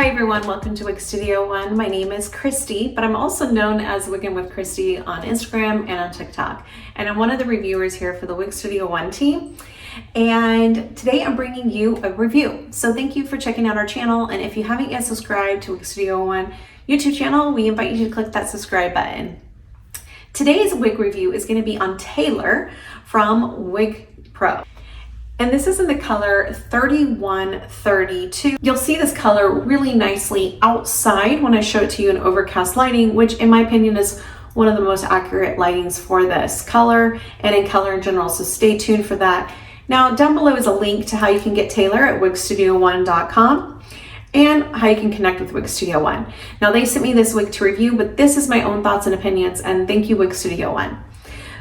Hi everyone, welcome to Wig Studio One. My name is Christy, but I'm also known as Wiggin' with Christy on Instagram and on TikTok. And I'm one of the reviewers here for the Wig Studio One team. And today I'm bringing you a review. So thank you for checking out our channel. And if you haven't yet subscribed to Wig Studio One YouTube channel, we invite you to click that subscribe button. Today's wig review is going to be on Taylor from Wig Pro. And this is in the color 3132. You'll see this color really nicely outside when I show it to you in overcast lighting, which in my opinion is one of the most accurate lightings for this color and in color in general. So stay tuned for that. Now down below is a link to how you can get Taylor at wigstudio1.com and how you can connect with Wig Studio One. Now they sent me this wig to review, but this is my own thoughts and opinions, and thank you Wig Studio One.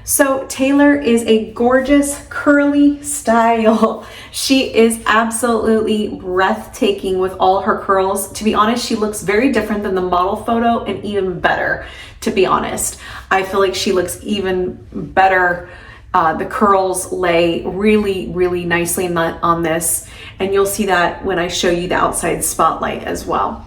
So Taylor is a gorgeous curly style. She is absolutely breathtaking with all her curls. To be honest, she looks very different than the model photo and even better, to be honest. I feel like she looks even better. The curls lay really, really nicely on this. And you'll see that when I show you the outside spotlight as well.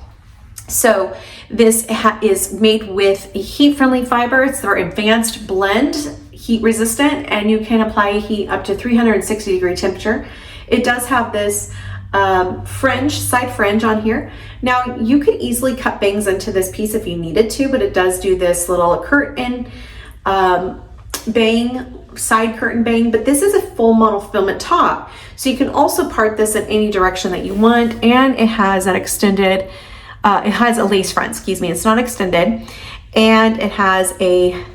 So this is made with heat-friendly fiber. It's their advanced blend, heat resistant, and you can apply heat up to 360 degree temperature. It does have this side fringe on here. Now you could easily cut bangs into this piece if you needed to, but it does do this little curtain bang, side curtain bang, but this is a full monofilament top. So you can also part this in any direction that you want, and it has an extended, it has a lace front, excuse me, it's not extended, and it has a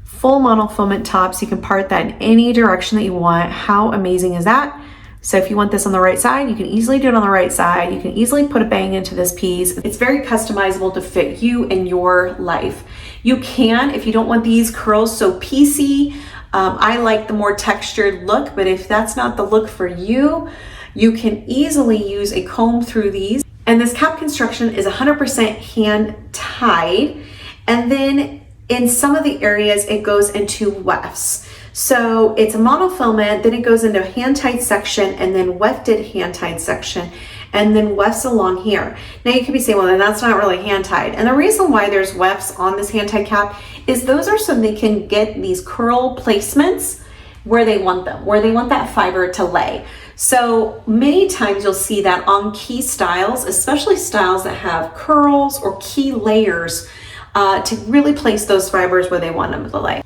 full monofilament top, so you can part that in any direction that you want. How amazing is that? So if you want this on the right side, you can easily do it on the right side. You can easily put a bang into this piece. It's very customizable to fit you and your life. You can, if you don't want these curls so piecey, I like the more textured look, but if that's not the look for you, you can easily use a comb through these. And this cap construction is 100% hand tied. And then in some of the areas, it goes into wefts. So it's a monofilament, then it goes into a hand-tied section, and then wefted hand-tied section, and then wefts along here. Now you could be saying, well, then that's not really hand-tied. And the reason why there's wefts on this hand-tied cap is those are so they can get these curl placements where they want them, where they want that fiber to lay. So many times you'll see that on key styles, especially styles that have curls or key layers, to really place those fibers where they want them to lay.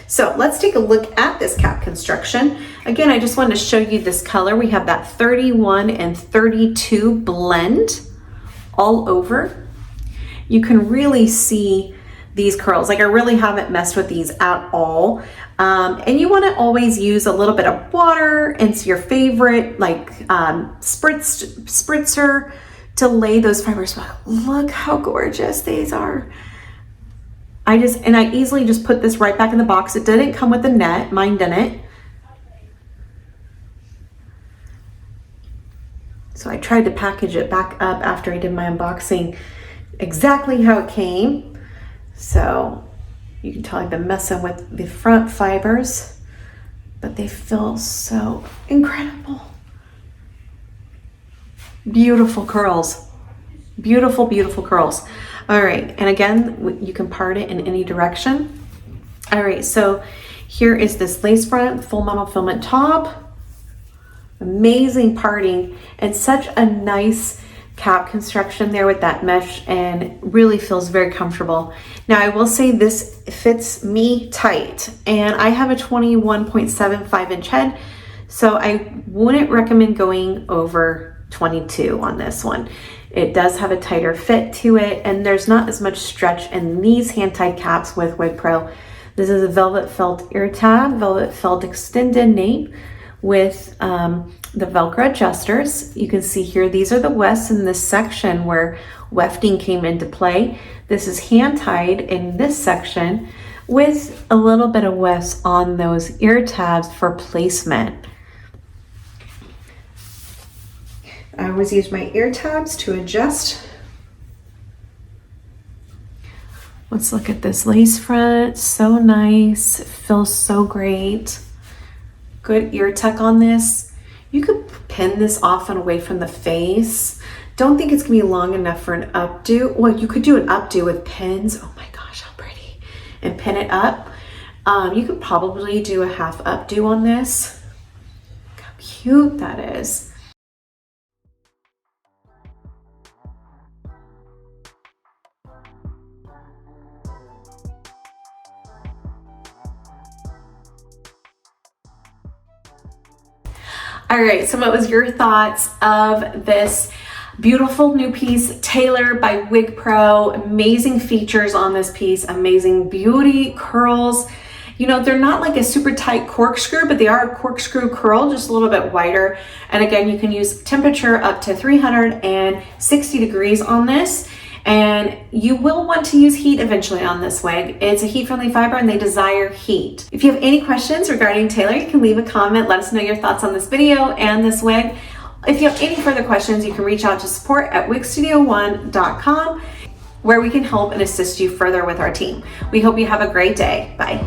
So let's take a look at this cap construction. Again, I just wanted to show you this color. We have that 31 and 32 blend all over. You can really see these curls. Like I really haven't messed with these at all. And you want to always use a little bit of water and your favorite like spritzer to lay those fibers. Look how gorgeous these are. I easily just put this right back in the box. It didn't come with a net, mine didn't. So I tried to package it back up after I did my unboxing exactly how it came. So you can tell I've been messing with the front fibers, but they feel so incredible. Beautiful curls. Beautiful, beautiful curls. All right, and again, you can part it in any direction. All right, so here is this lace front, full monofilament top. Amazing parting, and such a nice cap construction there with that mesh, and really feels very comfortable. Now I will say this fits me tight, and I have a 21.75 inch head, so I wouldn't recommend going over 22 on this one. It does have a tighter fit to it, and there's not as much stretch in these hand-tied caps with Wig Pro. This is a velvet felt ear tab, velvet felt extended nape with the Velcro adjusters. You can see here, these are the wefts in this section where wefting came into play. This is hand-tied in this section with a little bit of wefts on those ear tabs for placement. I always use my ear tabs to adjust. Let's look at this lace front. So nice. It feels so great. Good ear tuck on this. You could pin this off and away from the face don't think it's gonna be long enough for an updo. Well, you could do an updo with pins. Oh my gosh, how pretty. And pin it up. You could probably do a half updo on this. Look how cute that is. All right, so what was your thoughts of this beautiful new piece, Taylor by Wig Pro? Amazing features on this piece, amazing beauty, curls. You know, they're not like a super tight corkscrew, but they are a corkscrew curl, just a little bit wider. And again, you can use temperature up to 360 degrees on this. And you will want to use heat eventually on this wig. It's a heat-friendly fiber and they desire heat. If you have any questions regarding Taylor, you can leave a comment. Let us know your thoughts on this video and this wig. If you have any further questions, you can reach out to support@wigstudio1.com, where we can help and assist you further with our team. We hope you have a great day. Bye.